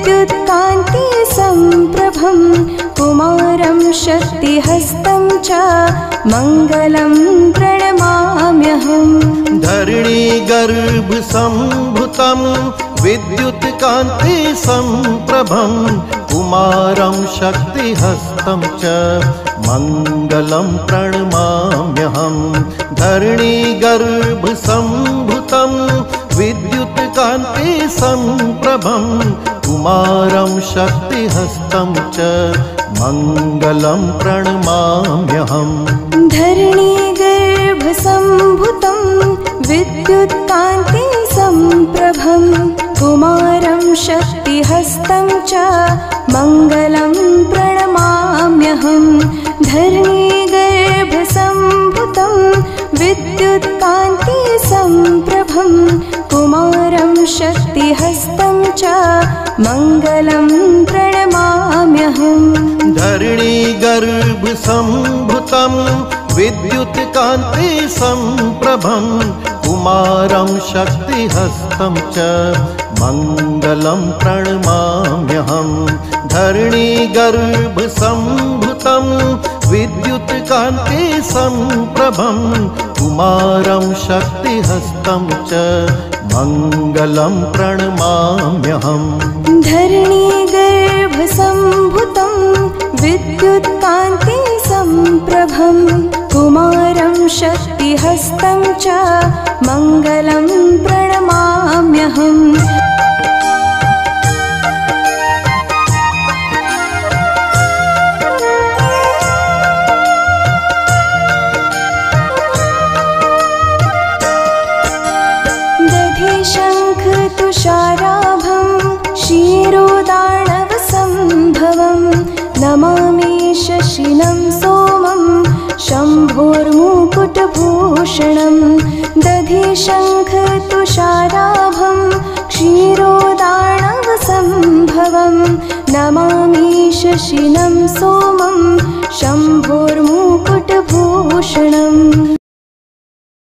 विद्युत्कान्ति सम्प्रभं कुमारं शक्तिहस्तं च मङ्गलं प्रणमाम्यहम् धरणीगर्भसम्भूतं विद्युत्कान्ति सम्प्रभं कुमारं शक्तिहस्तं च मङ्गलं प्रणमाम्यहम् धरणीगर्भसम्भूतं विद्युत्कान्ति सम्प्रभं कुमारं शक्तिहस्तं च मङ्गलं प्रणमाम्यहम् धरणीगर्भसम्भूतं विद्युत्कान्ति सम्प्रभं कुमारं शक्तिहस्तं च मङ्गलं प्रणमाम्यहम् धरणीगर्भसम्भूतं विद्युत्कान्ति सम्प्रभं कुमारं शक्तिहस्तं च मङ्गलं प्रणमाम्यहम् धरणीगर्भसम्भूतं विद्युत्कान्ति सम्प्रभं कुमारं शक्तिहस्तं च मङ्गलं प्रणमाम्यहम् धरणीगर्भसम्भूतं विद्युत्कान्ति सम्प्रभं कुमारं शक्तिहस्तं च मङ्गलं प्रणमाम्यहम् धरणीगर्भसम्भूतं विद्युत्कान्ति सम्प्रभं कुमारं शक्तिहस्तं च मङ्गलं प्रणमाम्यहम् शङ्खतुषाराभं क्षीरोदार्णवसम्भवं नमामि शशिनं सोमं शम्भोर्मुकुटभूषणं दधि शङ्खतुषाराभं क्षीरोदार्णवसम्भवं नमामि शशिनं सोमं शम्भोर्मुकुटभूषणं